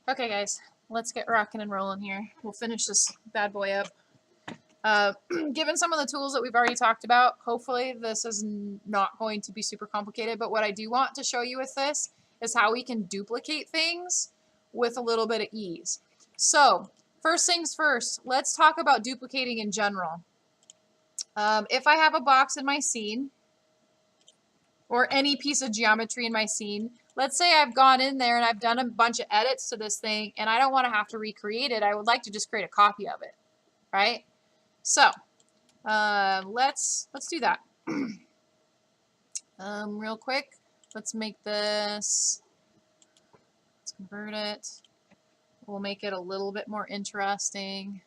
Okay, guys, let's get rocking and rolling here. We'll finish this bad boy up. Given some of the tools that we've already talked about, hopefully this is not going to be super complicated, but what I do want to show you with this is how we can duplicate things with a little bit of ease. So, first things first, let's talk about duplicating in general. If I have a box in my scene, or any piece of geometry in my scene, let's say I've gone in there and I've done a bunch of edits to this thing and I don't want to have to recreate it. I would like to just create a copy of it, right? So let's do that. Real quick, let's make this, let's convert it. We'll make it a little bit more interesting.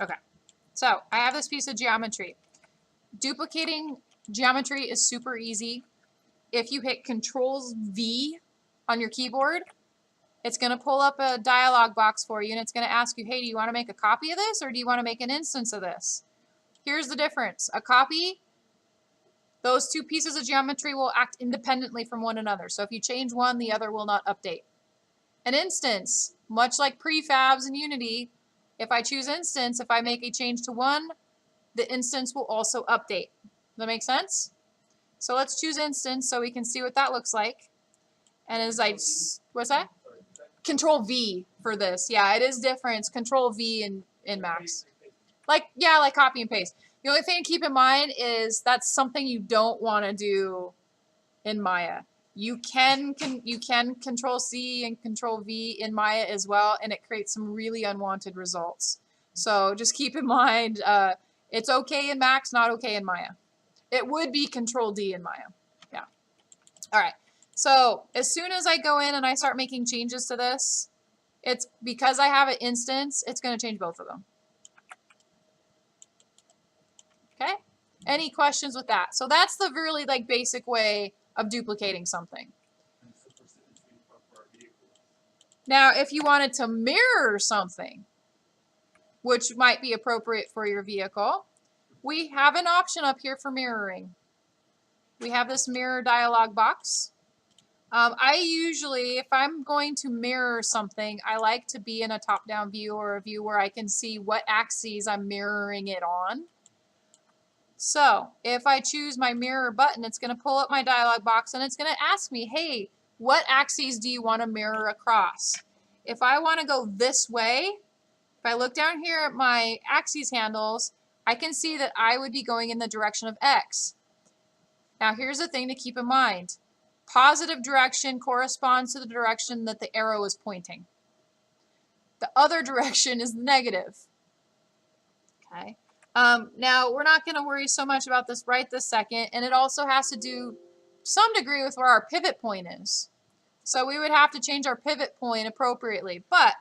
Okay, so I have this piece of geometry. Duplicating geometry is super easy. If you hit Control-V on your keyboard, it's going to pull up a dialog box for you and it's going to ask you, hey, do you want to make a copy of this or do you want to make an instance of this? Here's the difference. A copy, those two pieces of geometry will act independently from one another. So if you change one, the other will not update. An instance, much like prefabs in Unity, if I choose instance, if I make a change to one, the instance will also update. Does that make sense? So let's choose instance so we can see what that looks like. And as I, what's that? Control-V for this. Yeah, it is different. It's Control-V in Max. Like, yeah, like copy and paste. The only thing to keep in mind is that's something you don't want to do in Maya. You can Control-C and Control-V in Maya as well, and it creates some really unwanted results. So just keep in mind, it's okay in Max, not okay in Maya. It would be Control-D in Maya. Yeah. All right. So as soon as I go in and I start making changes to this, it's because I have an instance, it's going to change both of them. Okay? Any questions with that? So that's the really like basic way of duplicating something. Now, if you wanted to mirror something, which might be appropriate for your vehicle, we have an option up here for mirroring. We have this mirror dialog box. I usually, if I'm going to mirror something, I like to be in a top-down view or a view where I can see what axes I'm mirroring it on. So if I choose my mirror button, it's going to pull up my dialog box and it's going to ask me, hey, what axes do you want to mirror across? If I want to go this way, if I look down here at my axes handles, I can see that I would be going in the direction of X. Now here's the thing to keep in mind. Positive direction corresponds to the direction that the arrow is pointing. The other direction is negative. Okay. Now we're not going to worry so much about this right this second, and it also has to do some degree with where our pivot point is. So we would have to change our pivot point appropriately. But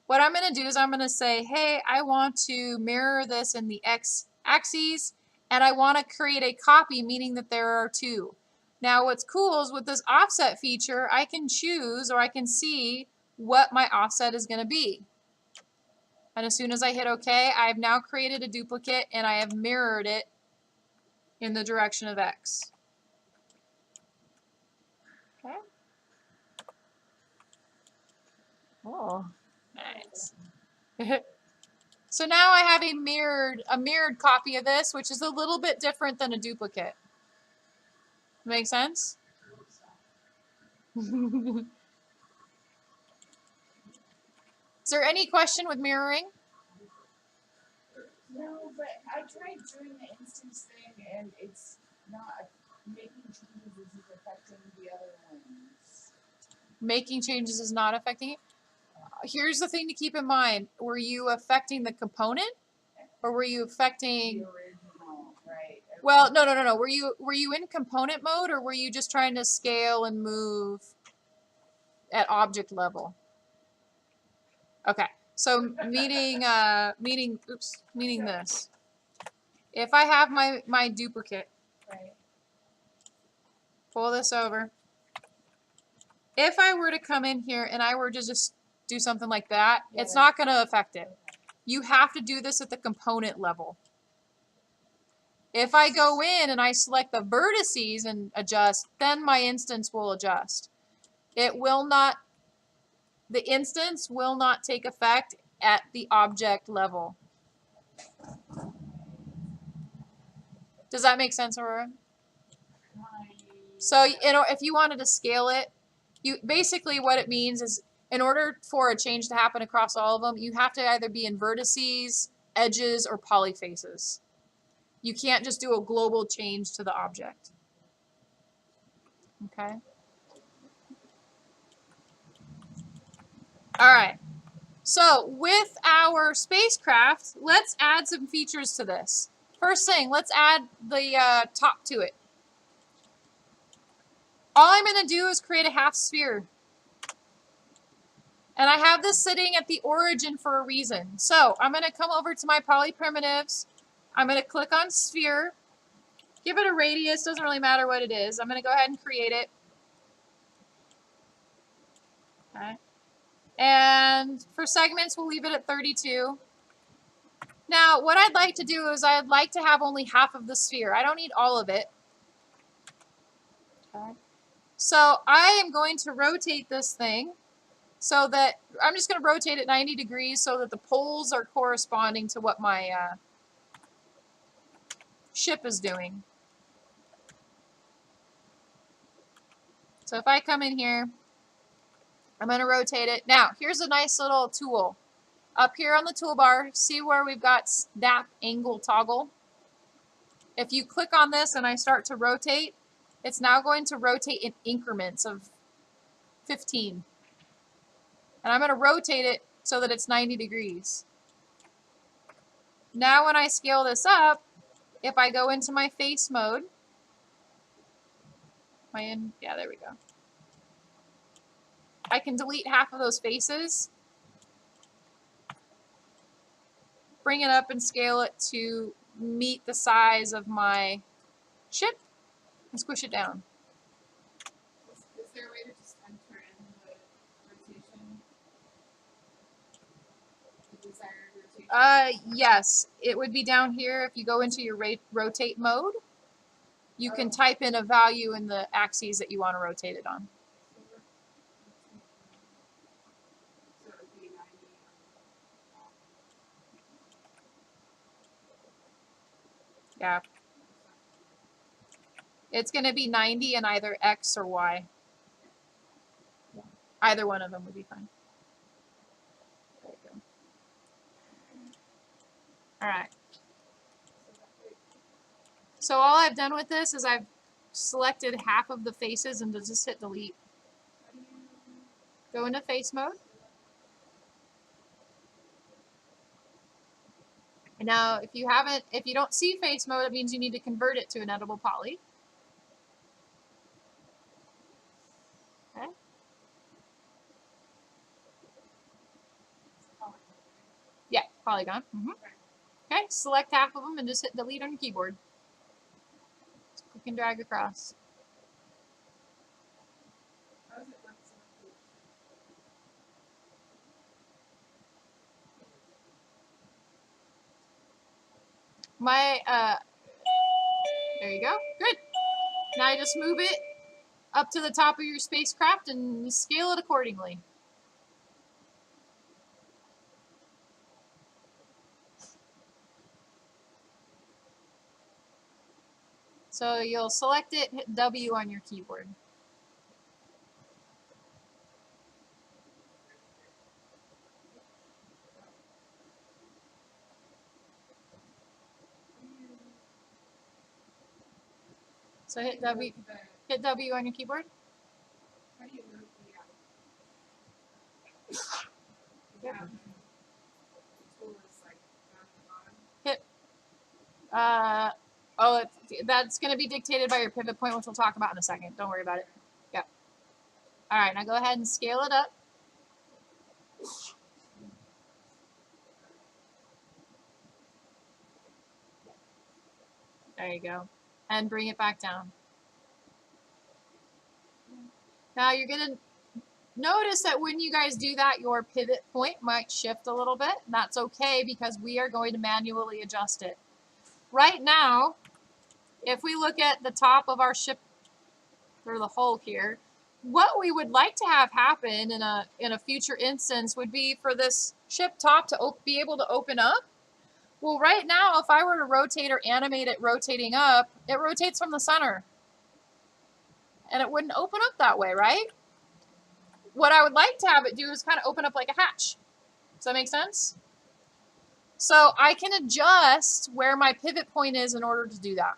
what I'm going to do is I'm going to say, hey, I want to mirror this in the X axis, and I want to create a copy, meaning that there are two. Now what's cool is with this offset feature, I can choose or I can see what my offset is going to be. And as soon as I hit OK, I've now created a duplicate and I have mirrored it in the direction of X. Okay. Oh, nice. So now I have a mirrored copy of this, which is a little bit different than a duplicate. Make sense? Is there any question with mirroring? No, but I tried doing the instance thing and it's not making changes is affecting the other ones. Making changes is not affecting it? Here's the thing to keep in mind. Were you affecting the component or were you affecting the original, right? Okay. Well, no. Were you in component mode or were you just trying to scale and move at object level? Okay. So meaning this. If I have my duplicate, Right. pull this over. If I were to come in here and I were to just do something like that, it's not going to affect it. You have to do this at the component level. If I go in and I select the vertices and adjust, then my instance will adjust. It will not, the instance will not take effect at the object level. Does that make sense, Aurora? So if you wanted to scale it, you basically what it means is in order for a change to happen across all of them, you have to either be in vertices, edges, or polyfaces. You can't just do a global change to the object. Okay. All right. So with our spacecraft, let's add some features to this. First thing, let's add the top to it. All I'm going to do is create a half sphere. And I have this sitting at the origin for a reason. So I'm going to come over to my polyprimitives. I'm going to click on sphere. Give it a radius. Doesn't really matter what it is. I'm going to go ahead and create it. Okay. And for segments, we'll leave it at 32. Now, what I'd like to do is I'd like to have only half of the sphere. I don't need all of it. Okay. So I am going to rotate this thing so that I'm just going to rotate it 90 degrees so that the poles are corresponding to what my ship is doing. So if I come in here, I'm going to rotate it. Now, here's a nice little tool. Up here on the toolbar, see where we've got snap angle toggle? If you click on this and I start to rotate, it's now going to rotate in increments of 15. And I'm going to rotate it so that it's 90 degrees. Now when I scale this up, if I go into my face mode, yeah, there we go. I can delete half of those faces, bring it up and scale it to meet the size of my ship, and squish it down. Is there a way to just enter in the rotation? The desired rotation? Yes, it would be down here. If you go into your rotate mode, you can type in a value in the axes that you want to rotate it on. So it would be 90. Yeah. It's going to be 90 in either X or Y. Either one of them would be fine. There you go. All right. So all I've done with this is I've selected half of the faces and just hit delete. Go into face mode. And now if you don't see face mode, it means you need to convert it to an editable poly. Okay. Yeah, polygon. Okay, select half of them and just hit delete on your keyboard. Just click and drag across. How does it work? There you go. Good. Now you just move it up to the top of your spacecraft and scale it accordingly. So you'll select it, hit W on your keyboard. So hit W on your keyboard. How do you move the yeah. Tool is like down the bottom. Hit, that's going to be dictated by your pivot point, which we'll talk about in a second. Don't worry about it. Yep. All right, now go ahead and scale it up. There you go. And bring it back down. Now you're going to notice that when you guys do that, your pivot point might shift a little bit. And that's okay because we are going to manually adjust it. Right now, if we look at the top of our ship, or the hull here, what we would like to have happen in a future instance would be for this ship top to be able to open up. Well, right now, if I were to rotate or animate it rotating up, it rotates from the center. And it wouldn't open up that way, right? What I would like to have it do is kind of open up like a hatch. Does that make sense? So I can adjust where my pivot point is in order to do that.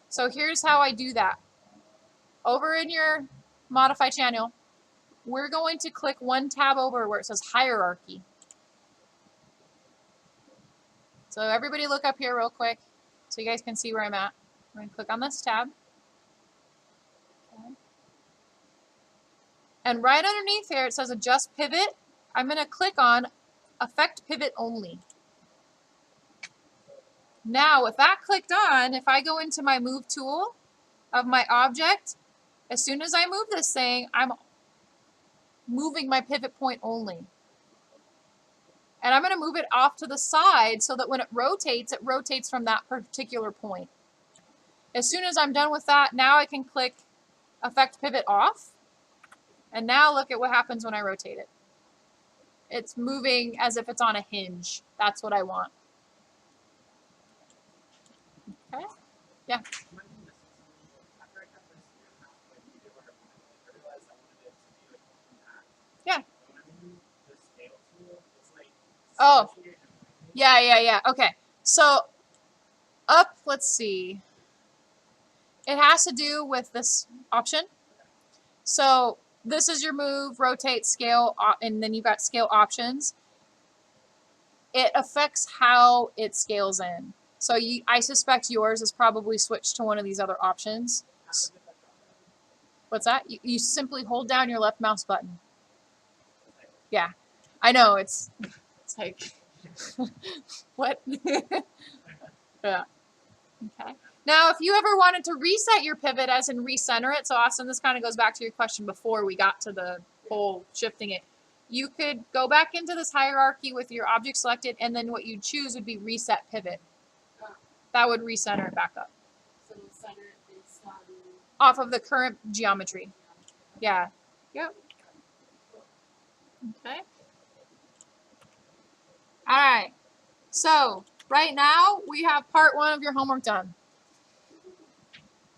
So here's how I do that. Over in your modify channel, we're going to click one tab over where it says hierarchy. So everybody look up here real quick so you guys can see where I'm at. We're going to click on this tab. Okay. And right underneath here it says adjust pivot. I'm going to click on affect pivot only. Now with that clicked on, if I go into my move tool of my object, as soon as I move this thing, I'm moving my pivot point only. And I'm going to move it off to the side so that when it rotates from that particular point. As soon as I'm done with that, now I can click affect pivot off. And now look at what happens when I rotate it. It's moving as if it's on a hinge. That's what I want. Okay? Yeah. Yeah. Oh. Yeah. Okay. So up, let's see. It has to do with this option. So this is your move, rotate, scale, and then you've got scale options. It affects how it scales in. So I suspect yours is probably switched to one of these other options. What's that? You simply hold down your left mouse button. Yeah, I know, it's like, what? Yeah, okay. Now, if you ever wanted to reset your pivot, as in recenter it, so Austin, this kind of goes back to your question before we got to the whole shifting it. You could go back into this hierarchy with your object selected, and then what you choose would be reset pivot. That would recenter it back up. So center it based on off of the current geometry. Yeah. Yep. Okay. All right. So right now we have part 1 of your homework done.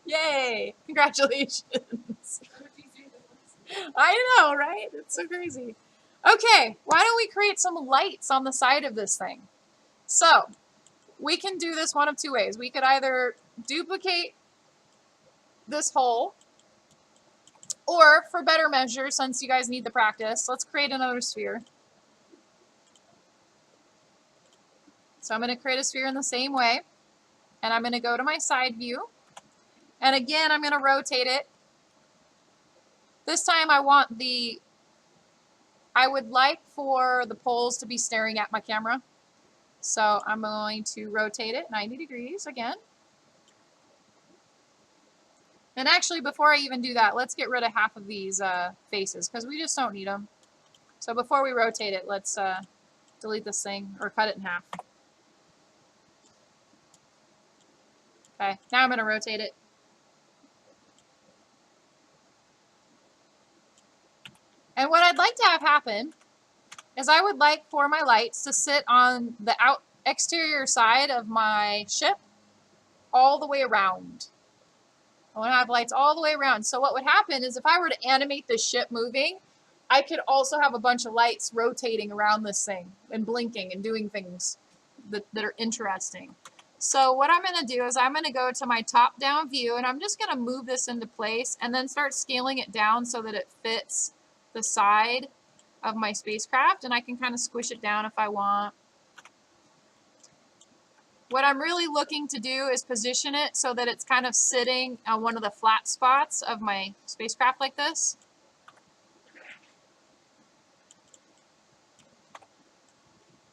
Yay! Congratulations. I know, right? It's so crazy. Okay, why don't we create some lights on the side of this thing? So we can do this one of two ways. We could either duplicate this hole, or for better measure, since you guys need the practice, let's create another sphere. So I'm going to create a sphere in the same way, and I'm going to go to my side view, and again I'm going to rotate it. This time I would like for the poles to be staring at my camera. So I'm going to rotate it 90 degrees again. And actually, before I even do that, let's get rid of half of these faces because we just don't need them. So before we rotate it, let's delete this thing or cut it in half. Okay, now I'm going to rotate it. And what I'd like to have happen is I would like for my lights to sit on the exterior side of my ship all the way around. I want to have lights all the way around. So what would happen is if I were to animate the ship moving, I could also have a bunch of lights rotating around this thing and blinking and doing things that are interesting. So what I'm going to do is I'm going to go to my top-down view, and I'm just going to move this into place and then start scaling it down so that it fits the side of my spacecraft, and I can kind of squish it down if I want. What I'm really looking to do is position it so that it's kind of sitting on one of the flat spots of my spacecraft like this.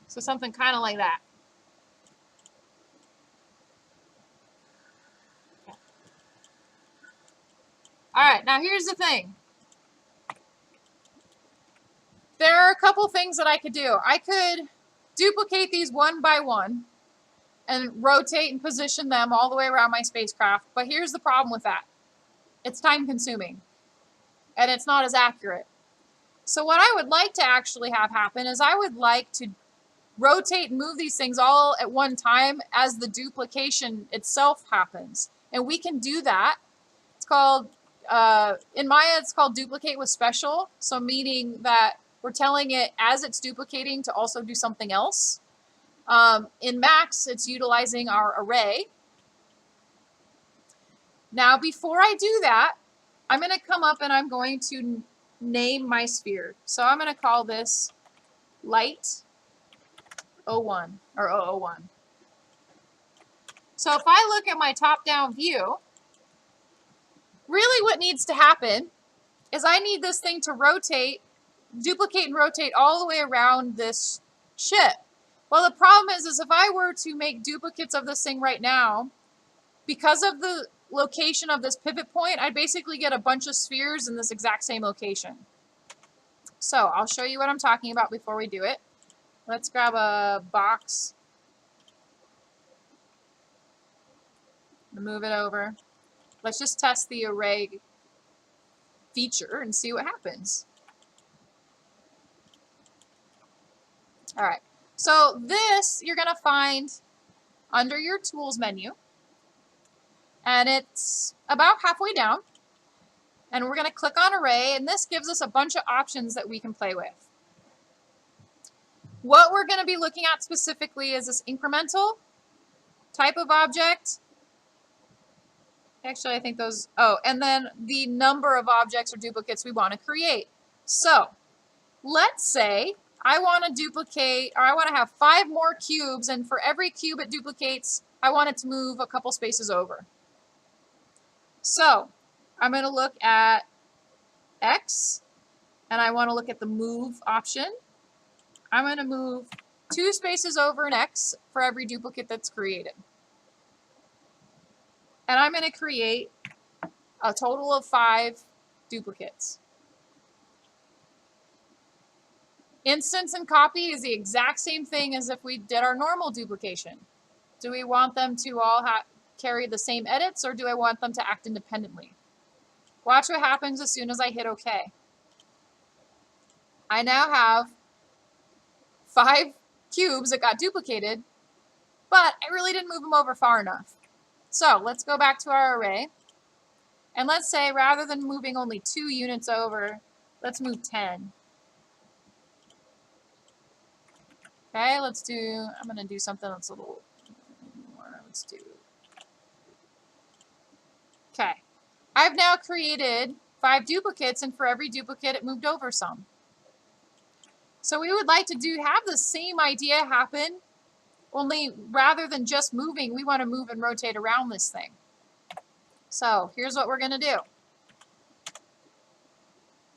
So something kind of like that. Okay. All right, now here's the thing. There are a couple things that I could do. I could duplicate these one by one and rotate and position them all the way around my spacecraft. But here's the problem with that. It's time consuming and it's not as accurate. So what I would like to actually have happen is I would like to rotate and move these things all at one time as the duplication itself happens. And we can do that. It's called, in Maya, it's called duplicate with special. So meaning that we're telling it as it's duplicating to also do something else. In Max, it's utilizing our array. Now, before I do that, I'm going to come up and I'm going to name my sphere. So I'm going to call this light 01 or 001. So if I look at my top-down view, really what needs to happen is I need this thing to rotate, duplicate and rotate all the way around this ship. Well, the problem is if I were to make duplicates of this thing right now, because of the location of this pivot point, I'd basically get a bunch of spheres in this exact same location. So I'll show you what I'm talking about before we do it. Let's grab a box. Move it over. Let's just test the array feature and see what happens. All right. So this you're going to find under your tools menu. And it's about halfway down. And we're going to click on array. And this gives us a bunch of options that we can play with. What we're going to be looking at specifically is this incremental type of object. Actually, I think those, oh, and then the number of objects or duplicates we want to create. So let's say I want to duplicate, or I want to have 5 more cubes, and for every cube it duplicates, I want it to move a couple spaces over. So I'm going to look at X, and I want to look at the move option. I'm going to move 2 spaces over in X for every duplicate that's created. And I'm going to create a total of 5 duplicates. Instance and copy is the exact same thing as if we did our normal duplication. Do we want them to all carry the same edits, or do I want them to act independently? Watch what happens as soon as I hit OK. I now have 5 cubes that got duplicated, but I really didn't move them over far enough. So let's go back to our array. And let's say rather than moving only 2 units over, let's move 10. Okay, let's do, I'm going to do something that's a little more. Let's do. Okay. I've now created 5 duplicates, and for every duplicate it moved over some. So we would like to have the same idea happen, only rather than just moving, we want to move and rotate around this thing. So here's what we're going to do.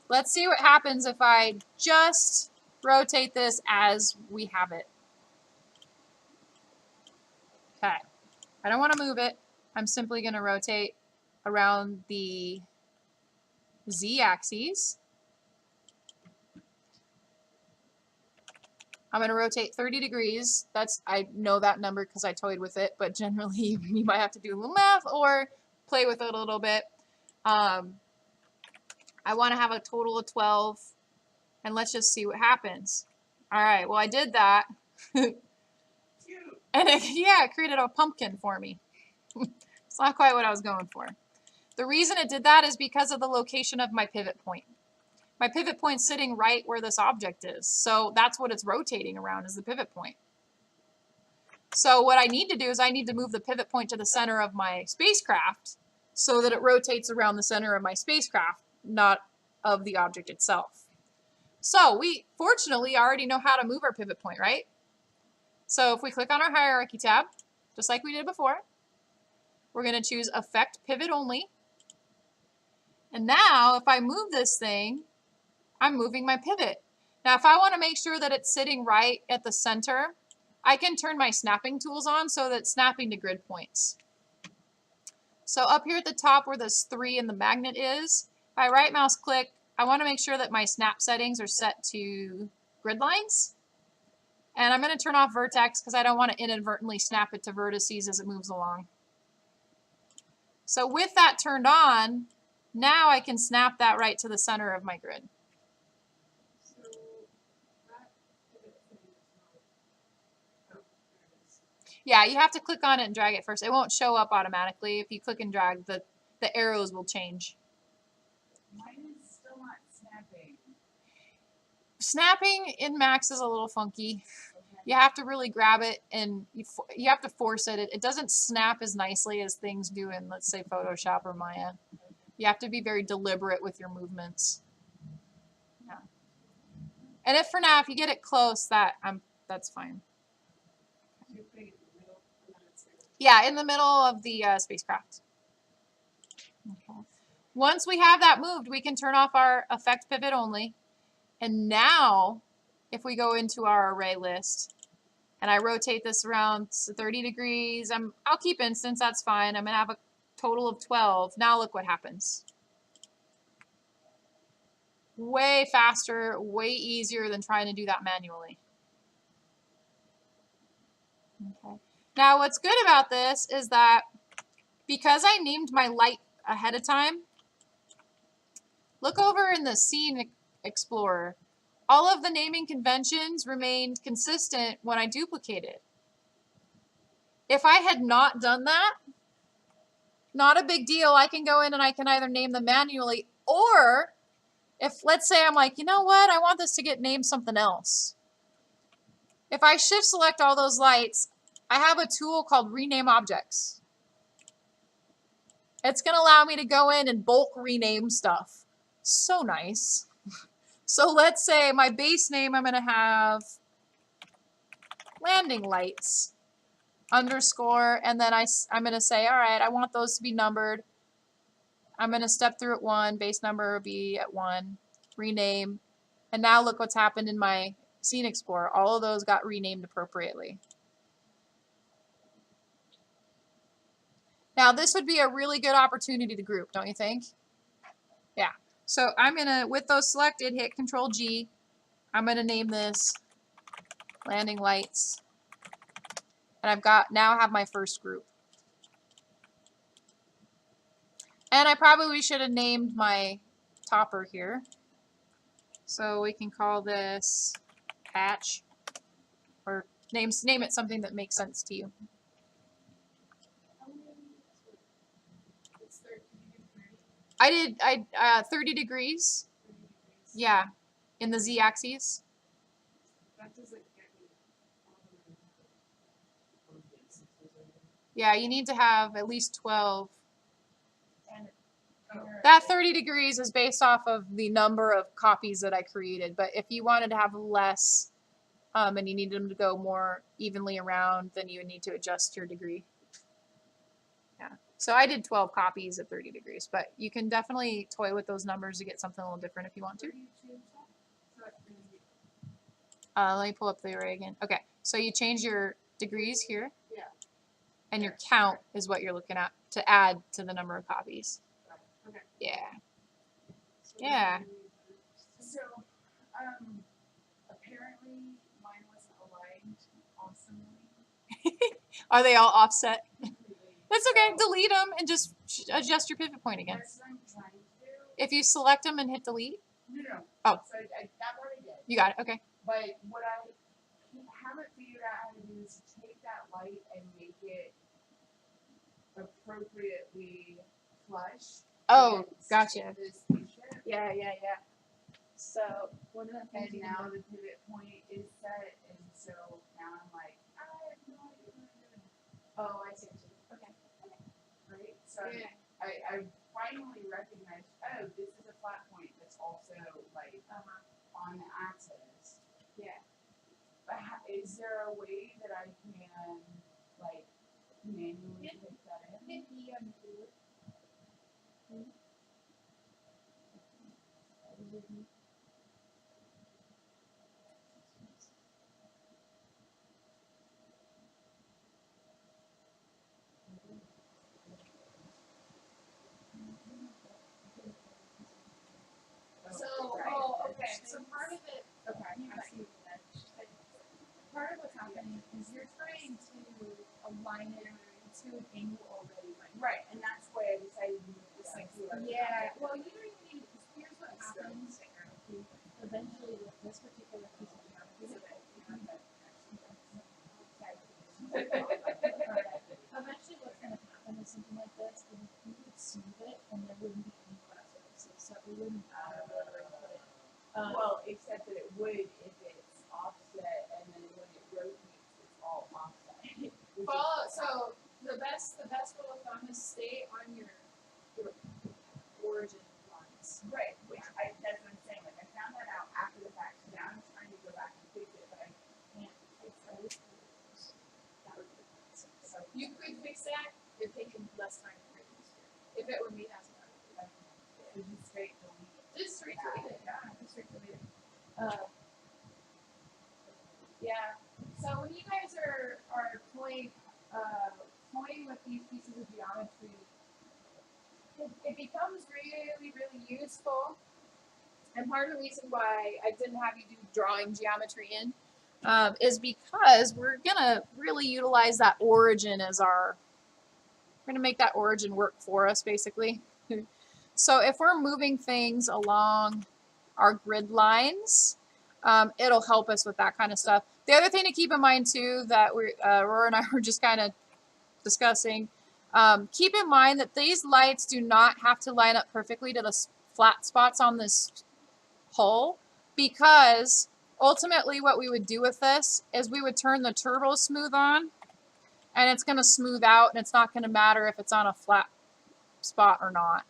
Let's see what happens if I just rotate this as we have it. Okay. I don't want to move it. I'm simply going to rotate around the z-axis. I'm going to rotate 30 degrees. I know that number because I toyed with it, but generally you might have to do a little math or play with it a little bit. I want to have a total of 12, and let's just see what happens. All right, well, I did that. And it created a pumpkin for me. It's not quite what I was going for. The reason it did that is because of the location of my pivot point. My pivot point's sitting right where this object is. So that's what it's rotating around, is the pivot point. So what I need to do is I need to move the pivot point to the center of my spacecraft so that it rotates around the center of my spacecraft, not of the object itself. So we fortunately already know how to move our pivot point, right? So if we click on our hierarchy tab, just like we did before, we're going to choose Effect Pivot Only. And now if I move this thing, I'm moving my pivot. Now if I want to make sure that it's sitting right at the center, I can turn my snapping tools on so that it's snapping to grid points. So up here at the top where this 3 and the magnet is, if I right mouse click, I want to make sure that my snap settings are set to grid lines. And I'm going to turn off vertex because I don't want to inadvertently snap it to vertices as it moves along. So with that turned on, now I can snap that right to the center of my grid. So that pivot thing is not. Oh, there it is. Yeah, you have to click on it and drag it first. It won't show up automatically. If you click and drag, the arrows will change. Mine is still not snapping. Snapping in Max is a little funky. Okay. You have to really grab it and you have to force it. It doesn't snap as nicely as things do in, let's say, Photoshop or Maya. You have to be very deliberate with your movements. Yeah. And if for now, if you get it close, that's fine. You're putting it in the middle, and then it's there. Yeah, in the middle of the spacecraft. Okay. Once we have that moved, we can turn off our effect pivot only. And now, if we go into our array list, and I rotate this around 30 degrees, I'll keep instance, that's fine. I'm gonna have a total of 12. Now look what happens. Way faster, way easier than trying to do that manually. Okay. Now what's good about this is that because I named my light ahead of time, look over in the Scene Explorer. All of the naming conventions remained consistent when I duplicated. If I had not done that, not a big deal. I can go in and I can either name them manually, or if, let's say I'm like, you know what, I want this to get named something else. If I shift select all those lights, I have a tool called Rename Objects. It's going to allow me to go in and bulk rename stuff. So nice. So let's say my base name, I'm going to have landing lights underscore, and then I'm going to say, all right, I want those to be numbered. I'm going to step through at 1, base number will be at 1, rename, and now look what's happened in my Scene Explorer. All of those got renamed appropriately. Now this would be a really good opportunity to group, don't you think? Yeah. So I'm going to, with those selected, hit Control G. I'm going to name this landing lights. And I've got, now have my first group. And I probably should have named my topper here. So we can call this patch, or name it something that makes sense to you. It's 30 to 30. I did 30 degrees. 30 degrees. Yeah, in the z-axis. That doesn't get me all the way. Yeah, you need to have at least 12. And That 30 degrees is based off of the number of copies that I created. But if you wanted to have less and you needed them to go more evenly around, then you would need to adjust your degree. Yeah. So I did 12 copies at 30 degrees, but you can definitely toy with those numbers to get something a little different if you want to. Let me pull up the array again. Okay, so you change your degrees here. Yeah. And your count is what you're looking at to add to the number of copies. Okay. Yeah. Yeah. So, apparently mine wasn't aligned awesomely. Are they all offset? Completely. That's okay. So, Delete them and just adjust your pivot point again. that's what I'm trying to do. If you select them and hit delete, No. Oh. So that part I did. you got it. Okay. But what I haven't figured out how to do is take that light and make it appropriately flush. Oh, against gotcha. This spaceship. Yeah. So one of the And now the pivot point is set, and so now I'm like, I have no idea what I'm doing. Oh, I see. Okay. Right? So Yeah. I finally recognized, oh, this is a flat point that's also like on the axis. Yeah. But is there a way that I can like manually take that in? Hit E on the So align it to an angle already. Right, and that's why I decided to move this next to it. Yeah, well, you don't even need, here's what happens. Eventually, with this particular piece of geometry, eventually what's going to happen is something like this, and you would smooth it, and there wouldn't be any flat surfaces, so it wouldn't matter where you put it. Well, except that it would if it's offset, and then when it rotates, it's all offset. So the best rule of thumb is stay on your origin lines. Right, which that's what I'm saying. Like, I found that out after the fact. Now I'm trying to go back and fix it, but I can't fix it. That would be fun. So you could fix that if taking less time to fix it. If it were me, that's what I would do. Just straight delete it. Just straight delete it. Yeah, just straight delete it. Yeah. So when you guys are toying with these pieces of geometry, it becomes really, really useful. And part of the reason why I didn't have you do drawing geometry in is because we're gonna really utilize that origin as we're gonna make that origin work for us, basically. So if we're moving things along our grid lines, it'll help us with that kind of stuff. The other thing to keep in mind too that Aurora and I were just kind of discussing, keep in mind that these lights do not have to line up perfectly to the flat spots on this hull, because ultimately what we would do with this is we would turn the turbo smooth on, and it's going to smooth out, and it's not going to matter if it's on a flat spot or not.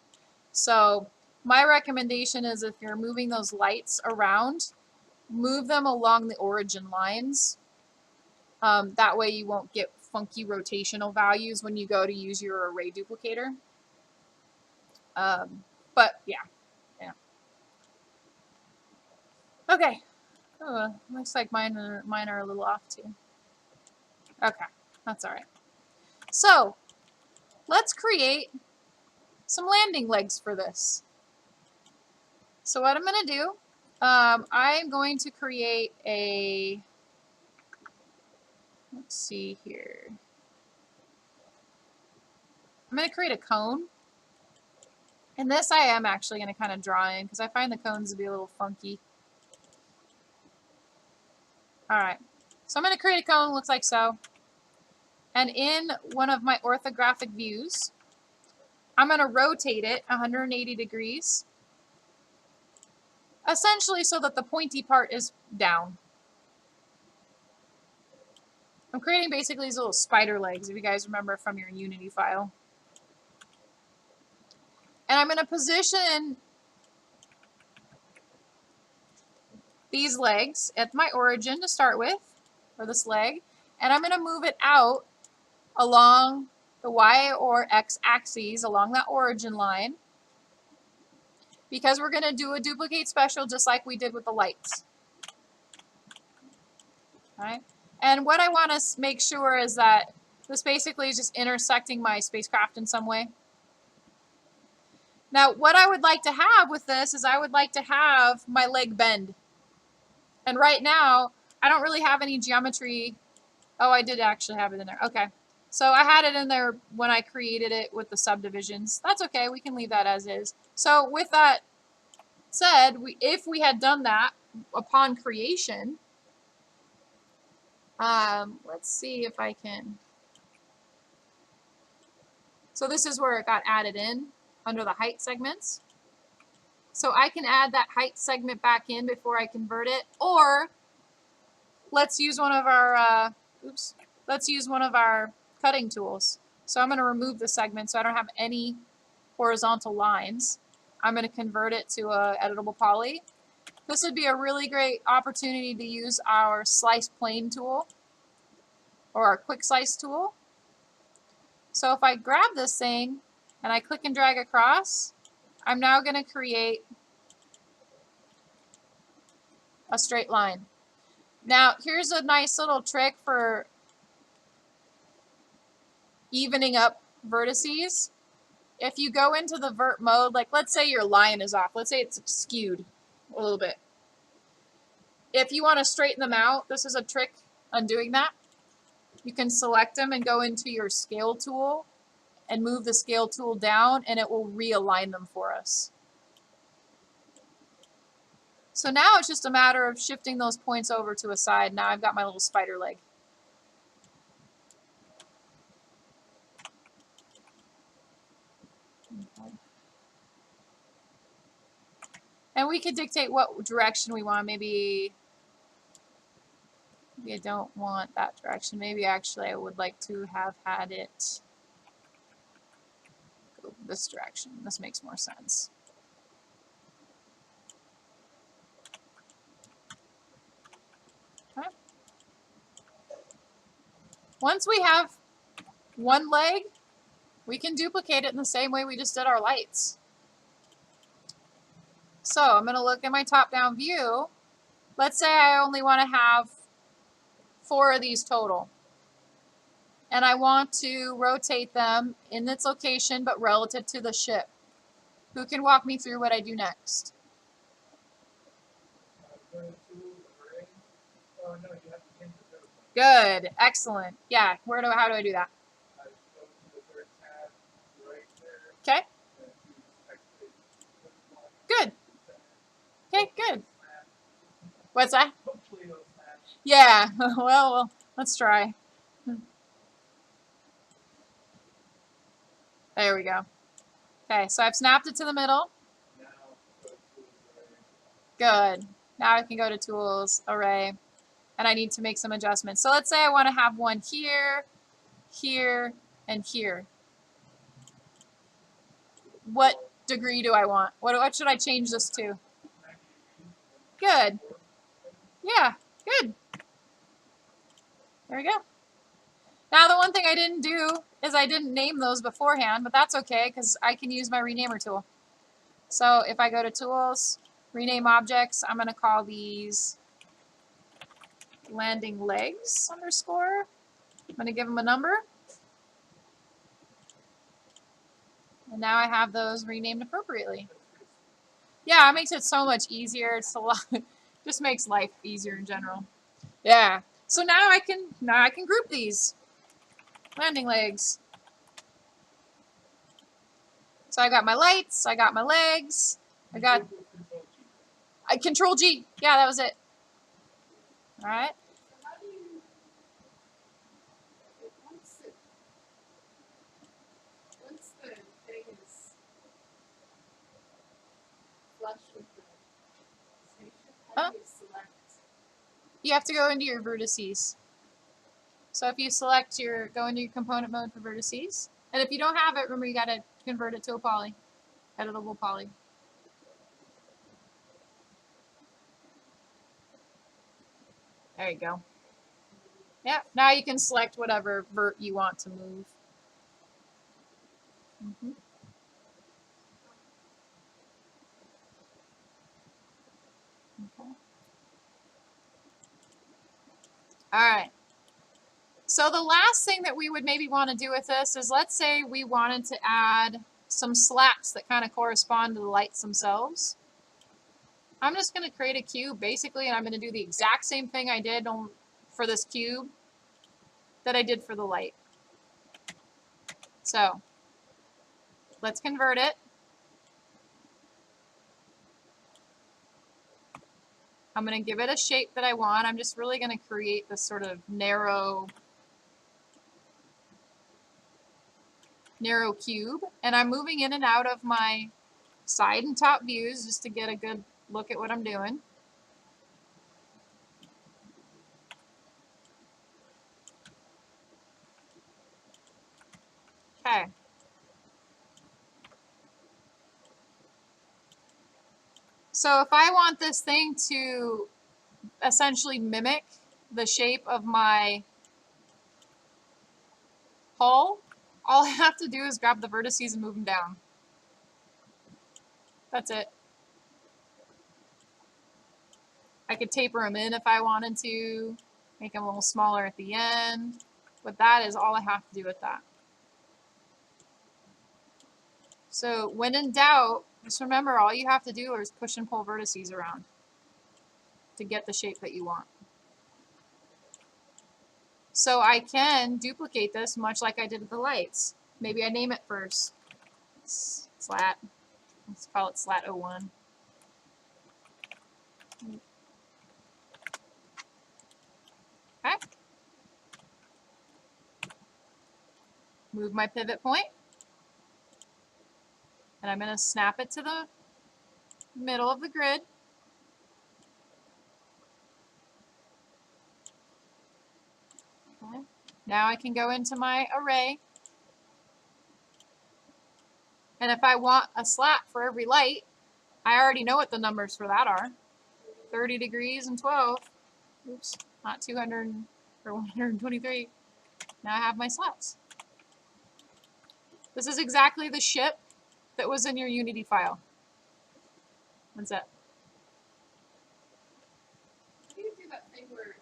So my recommendation is if you're moving those lights around, move them along the origin lines. That way you won't get funky rotational values when you go to use your array duplicator. But yeah. Okay. Oh, looks like mine are a little off too. Okay, that's all right. So let's create some landing legs for this. So what I'm going to do, I'm going to create a, let's see here. I'm going to create a cone. And this I am actually going to kind of draw in because I find the cones to be a little funky. All right, so I'm going to create a cone, looks like so. And in one of my orthographic views, I'm going to rotate it 180 degrees, essentially so that the pointy part is down. I'm creating basically these little spider legs, if you guys remember from your Unity file. And I'm going to position these legs at my origin to start with, or this leg, and I'm going to move it out along the Y or X axes along that origin line, because we're going to do a duplicate special just like we did with the lights. All right? And what I want to make sure is that this basically is just intersecting my spacecraft in some way. Now, what I would like to have with this is I would like to have my leg bend. And right now, I don't really have any geometry. Oh, I did actually have it in there. Okay. So I had it in there when I created it with the subdivisions. That's okay. We can leave that as is. So with that said, if we had done that upon creation, let's see if I can. So this is where it got added in under the height segments. So I can add that height segment back in before I convert it, or let's use one of our let's use one of our cutting tools. So I'm going to remove the segment so I don't have any horizontal lines. I'm going to convert it to a editable poly. This would be a really great opportunity to use our slice plane tool or our quick slice tool. So if I grab this thing and I click and drag across, I'm now going to create a straight line. Now here's a nice little trick for evening up vertices. If you go into the vert mode, like let's say your line is off, let's say it's skewed a little bit. If you want to straighten them out, this is a trick on doing that. You can select them and go into your scale tool and move the scale tool down, and it will realign them for us. So now it's just a matter of shifting those points over to a side. Now I've got my little spider leg. Okay. And we could dictate what direction we want. Maybe I don't want that direction. Maybe actually I would like to have had it go this direction. This makes more sense. Okay. Once we have one leg, we can duplicate it in the same way we just did our lights. So I'm going to look at my top-down view. Let's say I only want to have 4 of these total. And I want to rotate them in its location, but relative to the ship. Who can walk me through what I do next? Good. Excellent. Yeah. How do I do that? Okay. Good. Okay, good. What's that? Yeah. Well, let's try. There we go. Okay, so I've snapped it to the middle. Good. Now I can go to Tools, Array, and I need to make some adjustments. So let's say I want to have one here, here, and here. What degree do I want? What should I change this to? Good. Yeah, good. There we go. Now the one thing I didn't do is I didn't name those beforehand, but that's okay because I can use my renamer tool. So if I go to Tools, Rename Objects, I'm going to call these landing legs underscore. I'm going to give them a number. And now I have those renamed appropriately. Yeah, it makes it so much easier. It's a lot, just makes life easier in general. Yeah. So now I can group these landing legs. So I got my lights, I got my legs, I Control G. Yeah, that was it. All right. How do you, once the thing is flush with the station, how do you select? You have to go into your vertices. So if you select go into your component mode for vertices, and if you don't have it, remember you got to convert it to a poly, editable poly. There you go. Yeah, now you can select whatever vert you want to move. Mm-hmm. Okay. All right. So the last thing that we would maybe want to do with this is, let's say we wanted to add some slats that kind of correspond to the lights themselves. I'm just going to create a cube basically, and I'm going to do the exact same thing I did for this cube that I did for the light. So let's convert it. I'm going to give it a shape that I want. I'm just really going to create this sort of narrow cube, and I'm moving in and out of my side and top views just to get a good look at what I'm doing. Okay. So if I want this thing to essentially mimic the shape of my hull, all I have to do is grab the vertices and move them down. That's it. I could taper them in if I wanted to, make them a little smaller at the end, but that is all I have to do with that. So when in doubt, just remember all you have to do is push and pull vertices around to get the shape that you want. So I can duplicate this much like I did with the lights. Maybe I name it first. Slat. Let's call it Slat 01. Okay. Move my pivot point. And I'm going to snap it to the middle of the grid. Okay. Now I can go into my array. And if I want a slat for every light, I already know what the numbers for that are. 30 degrees and 12. Oops, not 200 or 123. Now I have my slats. This is exactly the ship that was in your Unity file. What's that? How do you do that thing where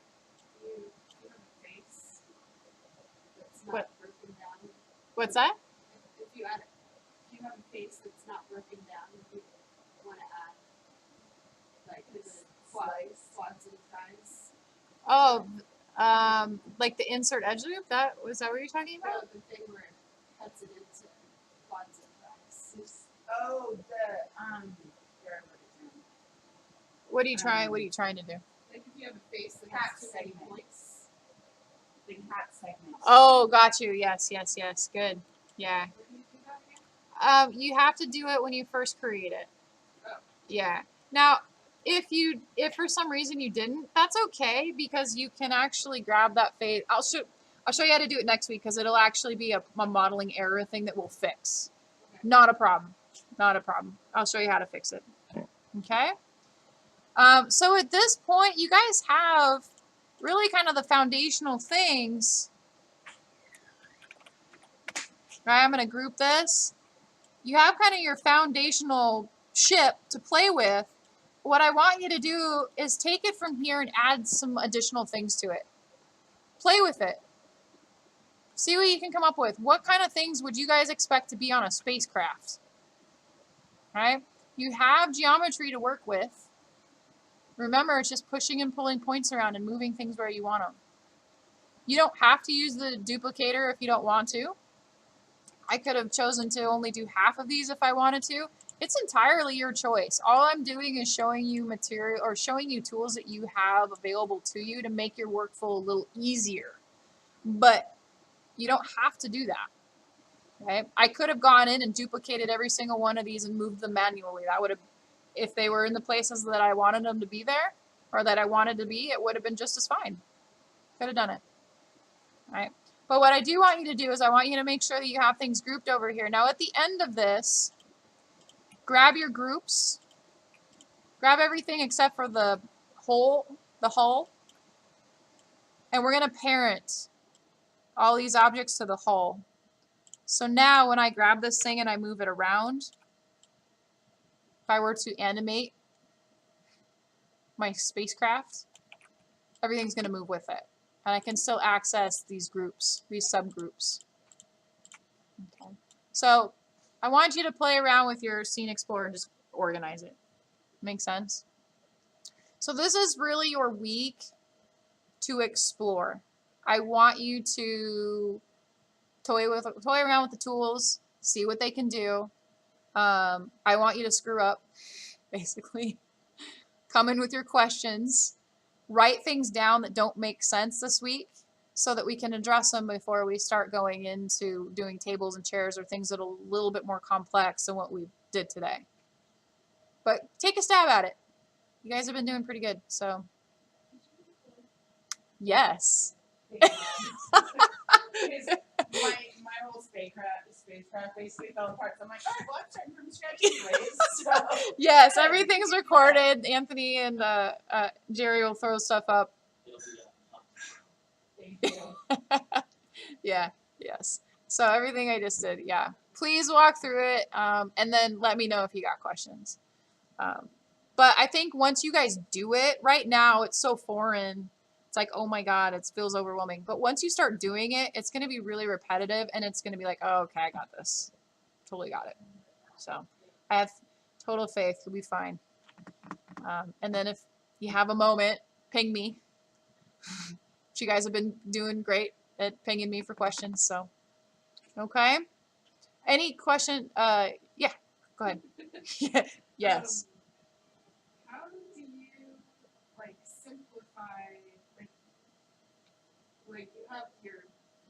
you have a face that's not What? broken down? What's that? If you have a face that's not broken down, you want to add like the quads and thighs. Oh, like the insert edge loop? Was that what you're talking No, about? the thing where it cuts it into quads and thighs. Oh, there I wrote it down. What are you trying to do? Like if you have a face that has too many points. The cat segments. Oh, got you. Yes. Good. Yeah. Where do you do that again? You have to do it when you first create it. Oh. Yeah. Now, if for some reason you didn't, that's okay because you can actually grab that face. I'll show you how to do it next week because it'll actually be a modeling error thing that we'll fix. Okay. Not a problem. Not a problem. I'll show you how to fix it. Okay. So at this point, you guys have really kind of the foundational things. Right, I'm going to group this. You have kind of your foundational ship to play with. What I want you to do is take it from here and add some additional things to it. Play with it. See what you can come up with. What kind of things would you guys expect to be on a spacecraft? Right? You have geometry to work with. Remember, it's just pushing and pulling points around and moving things where you want them. You don't have to use the duplicator if you don't want to. I could have chosen to only do half of these if I wanted to. It's entirely your choice. All I'm doing is showing you material or showing you tools that you have available to you to make your workflow a little easier. But you don't have to do that. Okay? I could have gone in and duplicated every single one of these and moved them manually. That would have, if they were in the places that I wanted them to be there or that I wanted to be, it would have been just as fine. Could have done it. All right? But what I do want you to do is I want you to make sure that you have things grouped over here. Now at the end of this, grab your groups. Grab everything except for the hull. And we're going to parent all these objects to the hull. So now when I grab this thing and I move it around, if I were to animate my spacecraft, everything's going to move with it. And I can still access these groups, these subgroups. Okay. So I want you to play around with your Scene Explorer and just organize it. Make sense? So this is really your week to explore. I want you to toy around with the tools, see what they can do. I want you to screw up, basically. Come in with your questions. Write things down that don't make sense this week so that we can address them before we start going into doing tables and chairs or things that are a little bit more complex than what we did today. But take a stab at it. You guys have been doing pretty good, so yes. My whole spacecraft basically fell apart. So I'm like, all right, well, I'm starting from scratch anyways. So. Yes, everything's recorded. Anthony and Jerry will throw stuff up. Thank you. Yeah, yes. So everything I just did, yeah. Please walk through it and then let me know if you got questions. But I think once you guys do it, right now it's so foreign. It's like, oh my God, it feels overwhelming. But once you start doing it, it's going to be really repetitive and it's going to be like, oh, okay, I got this. Totally got it. So I have total faith. You'll be fine. And then if you have a moment, ping me. But you guys have been doing great at pinging me for questions, so. Okay. Any question? Yeah, go ahead. Yes. How do you like simplify like you have your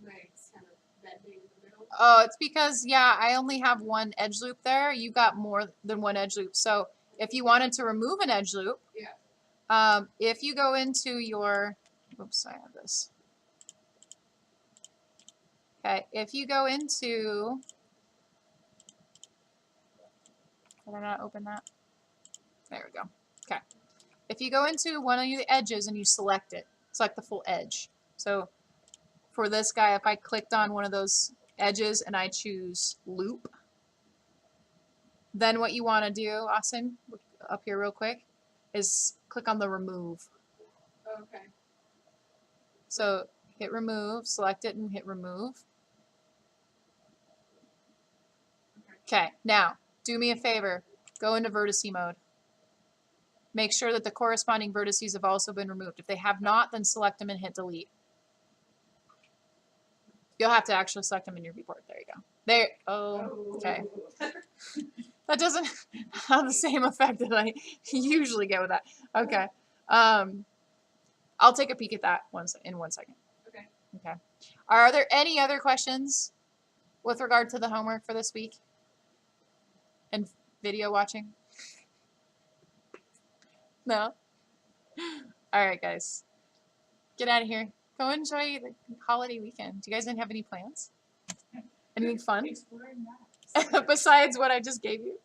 legs kind of bending in the middle? Oh, it's because, yeah, I only have one edge loop there. You got more than one edge loop. So if you wanted to remove an edge loop, Yeah. if you go into your, oops, I have this. Okay, if you go into, did I not open that? There we go. Okay. If you go into one of the edges and you select it, select the full edge. So for this guy, if I clicked on one of those edges and I choose loop, then what you want to do, Austin, up here real quick, is click on the remove. Okay. So hit remove, select it and hit remove. Okay, now do me a favor, go into vertice mode. Make sure that the corresponding vertices have also been removed. If they have not, then select them and hit delete. You'll have to actually select them in your viewport. There you go. There. Oh, okay. That doesn't have the same effect that I usually get with that. Okay. I'll take a peek at that in 1 second. Okay. Okay. Are there any other questions with regard to the homework for this week and video watching? No? All right, guys. Get out of here. Go enjoy the holiday weekend. Do you guys have any plans? Anything fun? Exploring maps. Besides what I just gave you?